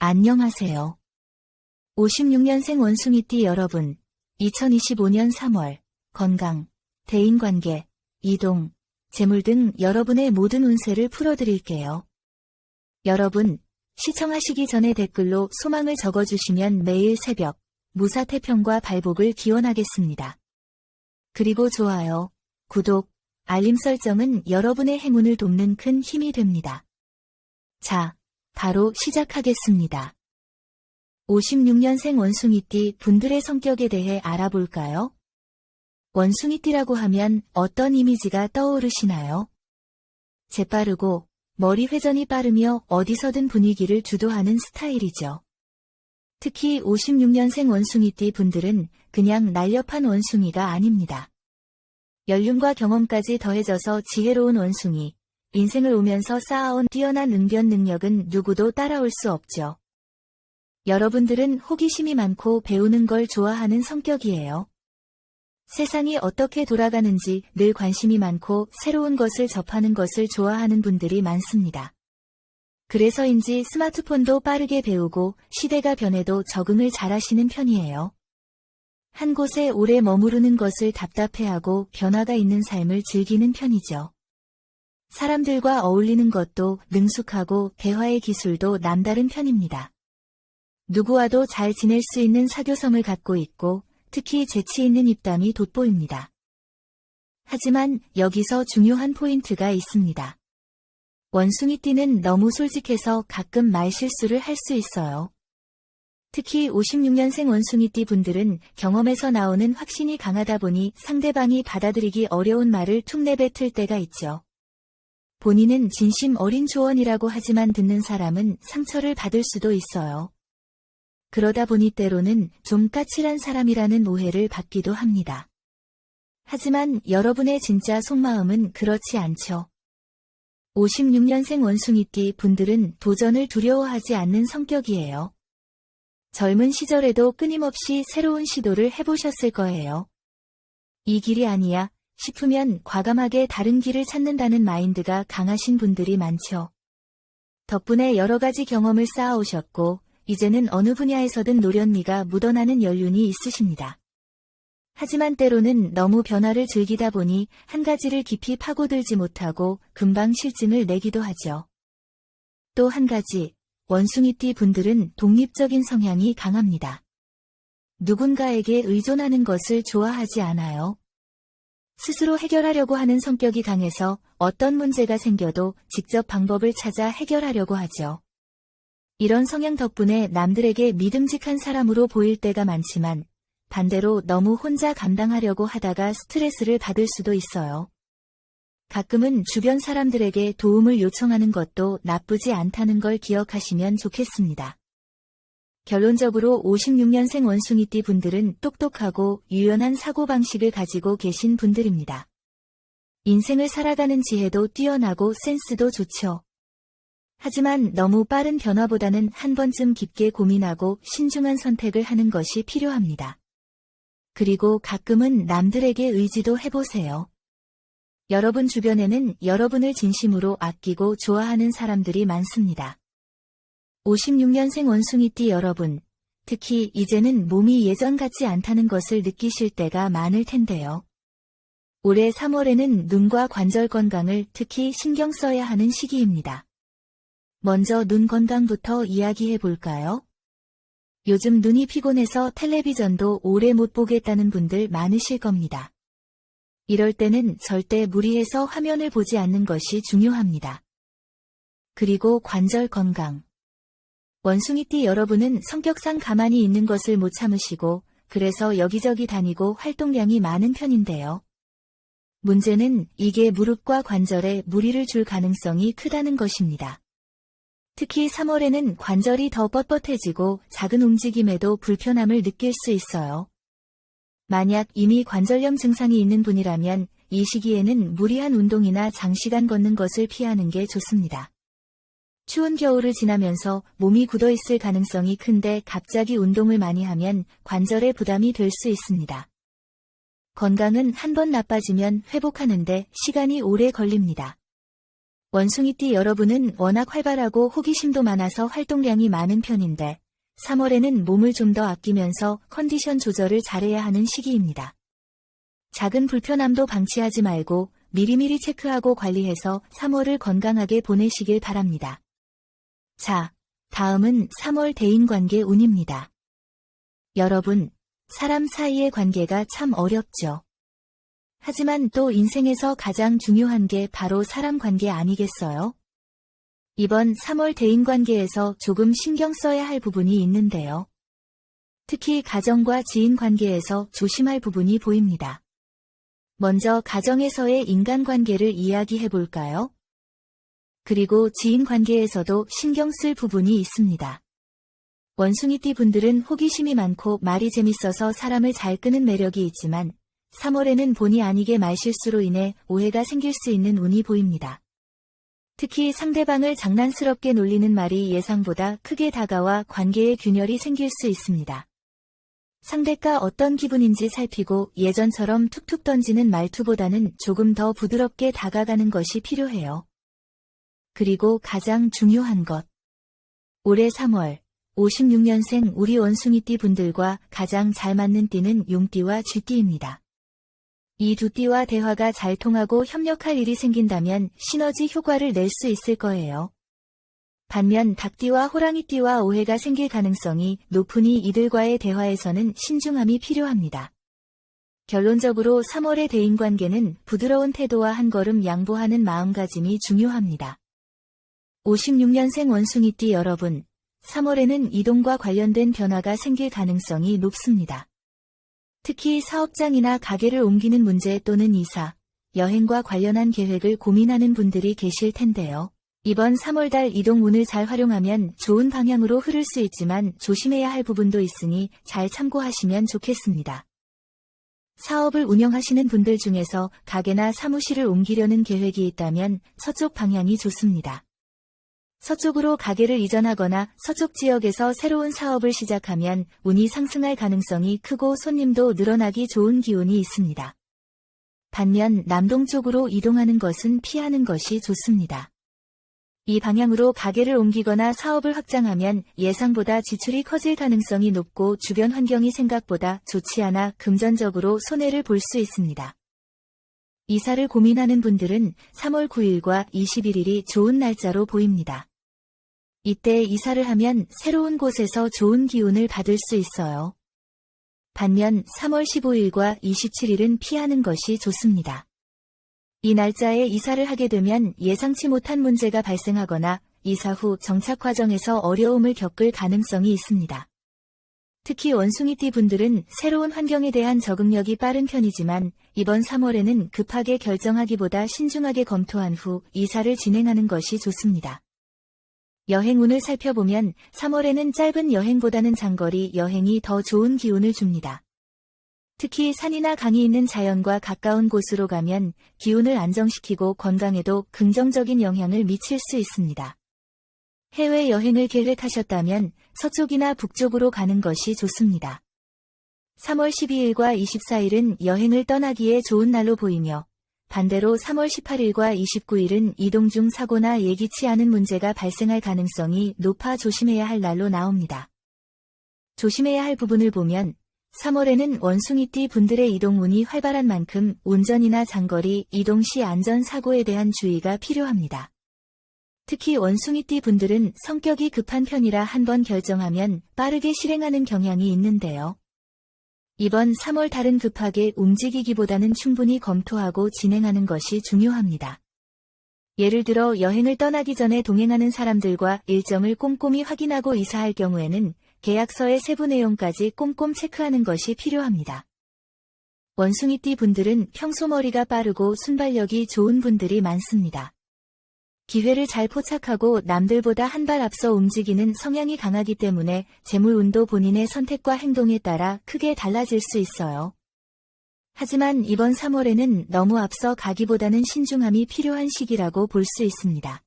안녕하세요. 56년생 원숭이띠 여러분, 2025년 3월, 건강, 대인관계, 이동, 재물 등 여러분의 모든 운세를 풀어드릴게요. 여러분, 시청하시기 전에 댓글로 소망을 적어주시면 매일 새벽, 무사태평과 발복을 기원하겠습니다. 그리고 좋아요, 구독, 알림 설정은 여러분의 행운을 돕는 큰 힘이 됩니다. 자, 바로 시작하겠습니다. 56년생 원숭이띠 분들의 성격에 대해 알아볼까요? 원숭이띠라고 하면 어떤 이미지가 떠오르시나요? 재빠르고 머리 회전이 빠르며 어디서든 분위기를 주도하는 스타일이죠. 특히 56년생 원숭이띠 분들은 그냥 날렵한 원숭이가 아닙니다. 연륜과 경험까지 더해져서 지혜로운 원숭이, 인생을 오면서 쌓아온 뛰어난 응변 능력은 누구도 따라올 수 없죠. 여러분들은 호기심이 많고 배우는 걸 좋아하는 성격이에요. 세상이 어떻게 돌아가는지 늘 관심이 많고 새로운 것을 접하는 것을 좋아하는 분들이 많습니다. 그래서인지 스마트폰도 빠르게 배우고 시대가 변해도 적응을 잘하시는 편이에요. 한 곳에 오래 머무르는 것을 답답해하고 변화가 있는 삶을 즐기는 편이죠. 사람들과 어울리는 것도 능숙하고 대화의 기술도 남다른 편입니다. 누구와도 잘 지낼 수 있는 사교성을 갖고 있고 특히 재치 있는 입담이 돋보입니다. 하지만 여기서 중요한 포인트가 있습니다. 원숭이띠는 너무 솔직해서 가끔 말실수를 할 수 있어요. 특히 56년생 원숭이띠 분들은 경험에서 나오는 확신이 강하다 보니 상대방이 받아들이기 어려운 말을 툭 내뱉을 때가 있죠. 본인은 진심 어린 조언이라고 하지만 듣는 사람은 상처를 받을 수도 있어요. 그러다 보니 때로는 좀 까칠한 사람이라는 오해를 받기도 합니다. 하지만 여러분의 진짜 속마음은 그렇지 않죠. 56년생 원숭이띠 분들은 도전을 두려워하지 않는 성격이에요. 젊은 시절에도 끊임없이 새로운 시도를 해보셨을 거예요. 이 길이 아니야 싶으면 과감하게 다른 길을 찾는다는 마인드가 강하신 분들이 많죠. 덕분에 여러 가지 경험을 쌓아오셨고 이제는 어느 분야에서든 노련미가 묻어나는 연륜이 있으십니다. 하지만 때로는 너무 변화를 즐기다 보니 한 가지를 깊이 파고들지 못하고 금방 실증을 내기도 하죠. 또 한 가지, 원숭이띠 분들은 독립적인 성향이 강합니다. 누군가에게 의존하는 것을 좋아하지 않아요. 스스로 해결하려고 하는 성격이 강해서 어떤 문제가 생겨도 직접 방법을 찾아 해결하려고 하죠. 이런 성향 덕분에 남들에게 믿음직한 사람으로 보일 때가 많지만 반대로 너무 혼자 감당하려고 하다가 스트레스를 받을 수도 있어요. 가끔은 주변 사람들에게 도움을 요청하는 것도 나쁘지 않다는 걸 기억하시면 좋겠습니다. 결론적으로 56년생 원숭이띠 분들은 똑똑하고 유연한 사고방식을 가지고 계신 분들입니다. 인생을 살아가는 지혜도 뛰어나고 센스도 좋죠. 하지만 너무 빠른 변화보다는 한 번쯤 깊게 고민하고 신중한 선택을 하는 것이 필요합니다. 그리고 가끔은 남들에게 의지도 해보세요. 여러분 주변에는 여러분을 진심으로 아끼고 좋아하는 사람들이 많습니다. 56년생 원숭이띠 여러분, 특히 이제는 몸이 예전 같지 않다는 것을 느끼실 때가 많을 텐데요. 올해 3월에는 눈과 관절 건강을 특히 신경 써야 하는 시기입니다. 먼저 눈 건강부터 이야기해 볼까요? 요즘 눈이 피곤해서 텔레비전도 오래 못 보겠다는 분들 많으실 겁니다. 이럴 때는 절대 무리해서 화면을 보지 않는 것이 중요합니다. 그리고 관절 건강. 원숭이띠 여러분은 성격상 가만히 있는 것을 못 참으시고 그래서 여기저기 다니고 활동량이 많은 편인데요. 문제는 이게 무릎과 관절에 무리를 줄 가능성이 크다는 것입니다. 특히 3월에는 관절이 더 뻣뻣해지고 작은 움직임에도 불편함을 느낄 수 있어요. 만약 이미 관절염 증상이 있는 분이라면 이 시기에는 무리한 운동이나 장시간 걷는 것을 피하는 게 좋습니다. 추운 겨울을 지나면서 몸이 굳어있을 가능성이 큰데 갑자기 운동을 많이 하면 관절에 부담이 될 수 있습니다. 건강은 한 번 나빠지면 회복하는데 시간이 오래 걸립니다. 원숭이띠 여러분은 워낙 활발하고 호기심도 많아서 활동량이 많은 편인데 3월에는 몸을 좀 더 아끼면서 컨디션 조절을 잘해야 하는 시기입니다. 작은 불편함도 방치하지 말고 미리미리 체크하고 관리해서 3월을 건강하게 보내시길 바랍니다. 자, 다음은 3월 대인관계 운입니다. 여러분, 사람 사이의 관계가 참 어렵죠. 하지만 또 인생에서 가장 중요한 게 바로 사람 관계 아니겠어요? 이번 3월 대인관계에서 조금 신경 써야 할 부분이 있는데요. 특히 가정과 지인 관계에서 조심할 부분이 보입니다. 먼저 가정에서의 인간관계를 이야기해 볼까요? 그리고 지인 관계에서도 신경 쓸 부분이 있습니다. 원숭이띠 분들은 호기심이 많고 말이 재밌어서 사람을 잘 끄는 매력이 있지만 3월에는 본의 아니게 말실수로 인해 오해가 생길 수 있는 운이 보입니다. 특히 상대방을 장난스럽게 놀리는 말이 예상보다 크게 다가와 관계에 균열이 생길 수 있습니다. 상대가 어떤 기분인지 살피고 예전처럼 툭툭 던지는 말투보다는 조금 더 부드럽게 다가가는 것이 필요해요. 그리고 가장 중요한 것. 올해 3월, 56년생 우리 원숭이띠 분들과 가장 잘 맞는 띠는 용띠와 쥐띠입니다. 이 두 띠와 대화가 잘 통하고 협력할 일이 생긴다면 시너지 효과를 낼 수 있을 거예요. 반면 닭띠와 호랑이띠와 오해가 생길 가능성이 높으니 이들과의 대화에서는 신중함이 필요합니다. 결론적으로 3월의 대인관계는 부드러운 태도와 한 걸음 양보하는 마음가짐이 중요합니다. 56년생 원숭이띠 여러분, 3월에는 이동과 관련된 변화가 생길 가능성이 높습니다. 특히 사업장이나 가게를 옮기는 문제 또는 이사, 여행과 관련한 계획을 고민하는 분들이 계실 텐데요. 이번 3월달 이동운을 잘 활용하면 좋은 방향으로 흐를 수 있지만 조심해야 할 부분도 있으니 잘 참고하시면 좋겠습니다. 사업을 운영하시는 분들 중에서 가게나 사무실을 옮기려는 계획이 있다면 서쪽 방향이 좋습니다. 서쪽으로 가게를 이전하거나 서쪽 지역에서 새로운 사업을 시작하면 운이 상승할 가능성이 크고 손님도 늘어나기 좋은 기운이 있습니다. 반면 남동쪽으로 이동하는 것은 피하는 것이 좋습니다. 이 방향으로 가게를 옮기거나 사업을 확장하면 예상보다 지출이 커질 가능성이 높고 주변 환경이 생각보다 좋지 않아 금전적으로 손해를 볼 수 있습니다. 이사를 고민하는 분들은 3월 9일과 21일이 좋은 날짜로 보입니다. 이때 이사를 하면 새로운 곳에서 좋은 기운을 받을 수 있어요. 반면 3월 15일과 27일은 피하는 것이 좋습니다. 이 날짜에 이사를 하게 되면 예상치 못한 문제가 발생하거나 이사 후 정착 과정에서 어려움을 겪을 가능성이 있습니다. 특히 원숭이띠 분들은 새로운 환경에 대한 적응력이 빠른 편이지만 이번 3월에는 급하게 결정하기보다 신중하게 검토한 후 이사를 진행하는 것이 좋습니다. 여행운을 살펴보면 3월에는 짧은 여행보다는 장거리 여행이 더 좋은 기운을 줍니다. 특히 산이나 강이 있는 자연과 가까운 곳으로 가면 기운을 안정시키고 건강에도 긍정적인 영향을 미칠 수 있습니다. 해외여행을 계획하셨다면 서쪽이나 북쪽으로 가는 것이 좋습니다. 3월 12일과 24일은 여행을 떠나기에 좋은 날로 보이며 반대로 3월 18일과 29일은 이동 중 사고나 예기치 않은 문제가 발생할 가능성이 높아 조심해야 할 날로 나옵니다. 조심해야 할 부분을 보면 3월에는 원숭이띠 분들의 이동운이 활발한 만큼 운전이나 장거리 이동 시 안전사고에 대한 주의가 필요합니다. 특히 원숭이띠 분들은 성격이 급한 편이라 한번 결정하면 빠르게 실행하는 경향이 있는데요. 이번 3월 달은 급하게 움직이기보다는 충분히 검토하고 진행하는 것이 중요합니다. 예를 들어 여행을 떠나기 전에 동행하는 사람들과 일정을 꼼꼼히 확인하고 이사할 경우에는 계약서의 세부 내용까지 꼼꼼 체크하는 것이 필요합니다. 원숭이띠 분들은 평소 머리가 빠르고 순발력이 좋은 분들이 많습니다. 기회를 잘 포착하고 남들보다 한 발 앞서 움직이는 성향이 강하기 때문에 재물운도 본인의 선택과 행동에 따라 크게 달라질 수 있어요. 하지만 이번 3월에는 너무 앞서 가기보다는 신중함이 필요한 시기라고 볼 수 있습니다.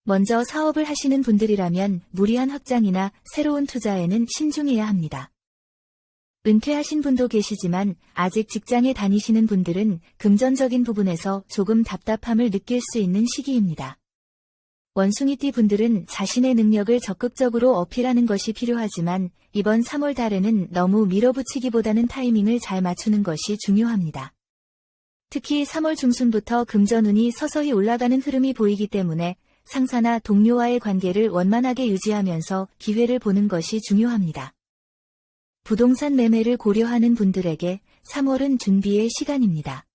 먼저 사업을 하시는 분들이라면 무리한 확장이나 새로운 투자에는 신중해야 합니다. 은퇴하신 분도 계시지만 아직 직장에 다니시는 분들은 금전적인 부분에서 조금 답답함을 느낄 수 있는 시기입니다. 원숭이띠 분들은 자신의 능력을 적극적으로 어필하는 것이 필요하지만 이번 3월 달에는 너무 밀어붙이기보다는 타이밍을 잘 맞추는 것이 중요합니다. 특히 3월 중순부터 금전운이 서서히 올라가는 흐름이 보이기 때문에 상사나 동료와의 관계를 원만하게 유지하면서 기회를 보는 것이 중요합니다. 부동산 매매를 고려하는 분들에게 3월은 준비의 시간입니다.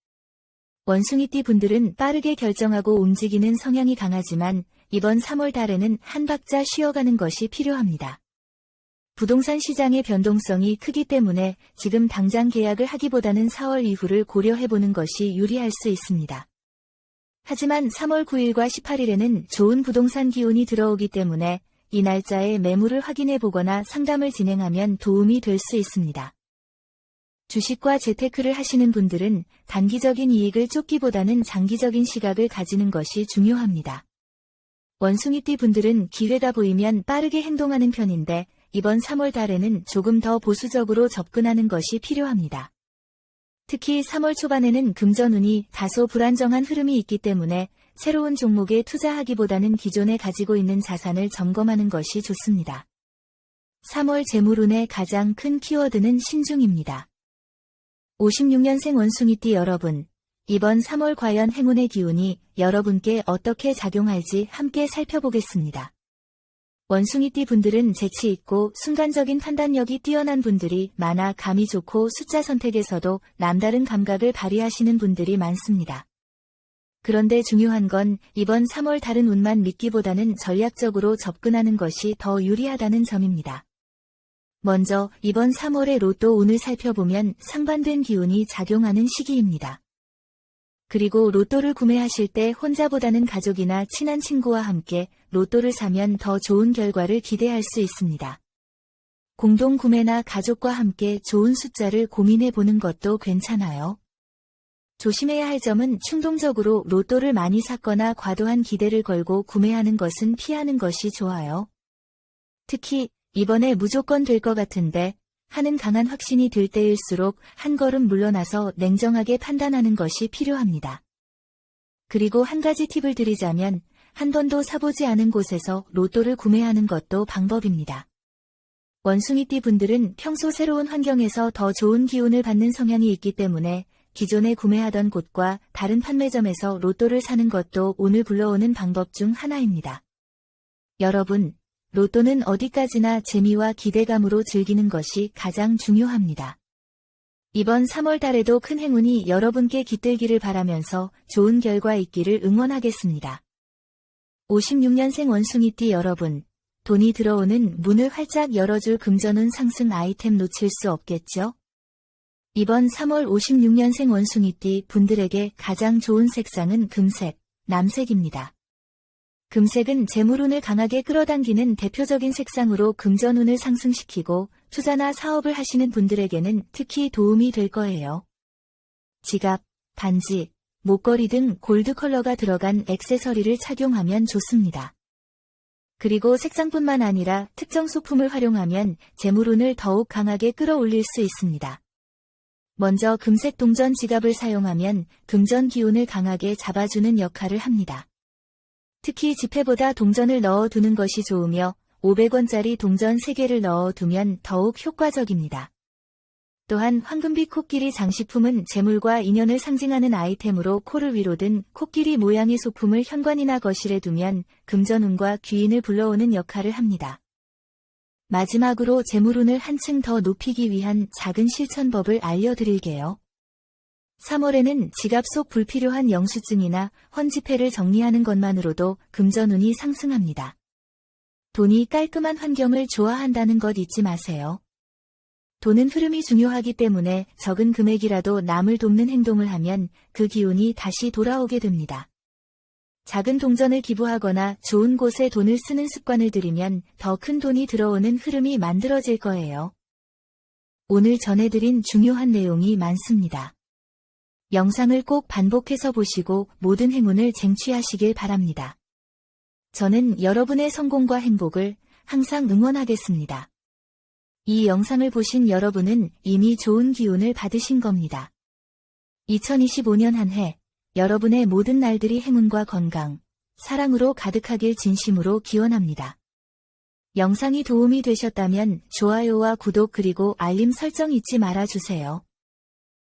원숭이띠 분들은 빠르게 결정하고 움직이는 성향이 강하지만 이번 3월 달에는 한 박자 쉬어가는 것이 필요합니다. 부동산 시장의 변동성이 크기 때문에 지금 당장 계약을 하기보다는 4월 이후를 고려해보는 것이 유리할 수 있습니다. 하지만 3월 9일과 18일에는 좋은 부동산 기운이 들어오기 때문에 이 날짜에 매물을 확인해 보거나 상담을 진행하면 도움이 될 수 있습니다. 주식과 재테크를 하시는 분들은 단기적인 이익을 쫓기보다는 장기적인 시각을 가지는 것이 중요합니다. 원숭이띠 분들은 기회가 보이면 빠르게 행동하는 편인데 이번 3월 달에는 조금 더 보수적으로 접근하는 것이 필요합니다. 특히 3월 초반에는 금전운이 다소 불안정한 흐름이 있기 때문에 새로운 종목에 투자하기보다는 기존에 가지고 있는 자산을 점검하는 것이 좋습니다. 3월 재물운의 가장 큰 키워드는 신중입니다. 56년생 원숭이띠 여러분, 이번 3월 과연 행운의 기운이 여러분께 어떻게 작용할지 함께 살펴보겠습니다. 원숭이띠 분들은 재치 있고 순간적인 판단력이 뛰어난 분들이 많아 감이 좋고 숫자 선택에서도 남다른 감각을 발휘하시는 분들이 많습니다. 그런데 중요한 건 이번 3월 다른 운만 믿기보다는 전략적으로 접근하는 것이 더 유리하다는 점입니다. 먼저 이번 3월의 로또 운을 살펴보면 상반된 기운이 작용하는 시기입니다. 그리고 로또를 구매하실 때 혼자보다는 가족이나 친한 친구와 함께 로또를 사면 더 좋은 결과를 기대할 수 있습니다. 공동 구매나 가족과 함께 좋은 숫자를 고민해 보는 것도 괜찮아요. 조심해야 할 점은 충동적으로 로또를 많이 샀거나 과도한 기대를 걸고 구매하는 것은 피하는 것이 좋아요. 특히 이번에 무조건 될 것 같은데 하는 강한 확신이 들 때일수록 한 걸음 물러나서 냉정하게 판단하는 것이 필요합니다. 그리고 한 가지 팁을 드리자면 한 번도 사보지 않은 곳에서 로또를 구매하는 것도 방법입니다. 원숭이띠 분들은 평소 새로운 환경에서 더 좋은 기운을 받는 성향이 있기 때문에 기존에 구매하던 곳과 다른 판매점에서 로또를 사는 것도 운을 불러오는 방법 중 하나입니다. 여러분, 로또는 어디까지나 재미와 기대감으로 즐기는 것이 가장 중요합니다. 이번 3월 달에도 큰 행운이 여러분께 깃들기를 바라면서 좋은 결과 있기를 응원하겠습니다. 56년생 원숭이띠 여러분, 돈이 들어오는 문을 활짝 열어줄 금전운 상승 아이템 놓칠 수 없겠죠? 이번 3월 56년생 원숭이띠 분들에게 가장 좋은 색상은 금색, 남색입니다. 금색은 재물운을 강하게 끌어당기는 대표적인 색상으로 금전운을 상승시키고 투자나 사업을 하시는 분들에게는 특히 도움이 될 거예요. 지갑, 반지, 목걸이 등 골드 컬러가 들어간 액세서리를 착용하면 좋습니다. 그리고 색상뿐만 아니라 특정 소품을 활용하면 재물운을 더욱 강하게 끌어올릴 수 있습니다. 먼저 금색 동전 지갑을 사용하면 금전 기운을 강하게 잡아주는 역할을 합니다. 특히 지폐보다 동전을 넣어두는 것이 좋으며 500원짜리 동전 3개를 넣어두면 더욱 효과적입니다. 또한 황금빛 코끼리 장식품은 재물과 인연을 상징하는 아이템으로 코를 위로 든 코끼리 모양의 소품을 현관이나 거실에 두면 금전운과 귀인을 불러오는 역할을 합니다. 마지막으로 재물운을 한층 더 높이기 위한 작은 실천법을 알려드릴게요. 3월에는 지갑 속 불필요한 영수증이나 헌지폐를 정리하는 것만으로도 금전운이 상승합니다. 돈이 깔끔한 환경을 좋아한다는 것 잊지 마세요. 돈은 흐름이 중요하기 때문에 적은 금액이라도 남을 돕는 행동을 하면 그 기운이 다시 돌아오게 됩니다. 작은 동전을 기부하거나 좋은 곳에 돈을 쓰는 습관을 들이면 더 큰 돈이 들어오는 흐름이 만들어질 거예요. 오늘 전해드린 중요한 내용이 많습니다. 영상을 꼭 반복해서 보시고 모든 행운을 쟁취하시길 바랍니다. 저는 여러분의 성공과 행복을 항상 응원하겠습니다. 이 영상을 보신 여러분은 이미 좋은 기운을 받으신 겁니다. 2025년 한 해 여러분의 모든 날들이 행운과 건강, 사랑으로 가득하길 진심으로 기원합니다. 영상이 도움이 되셨다면 좋아요와 구독 그리고 알림 설정 잊지 말아주세요.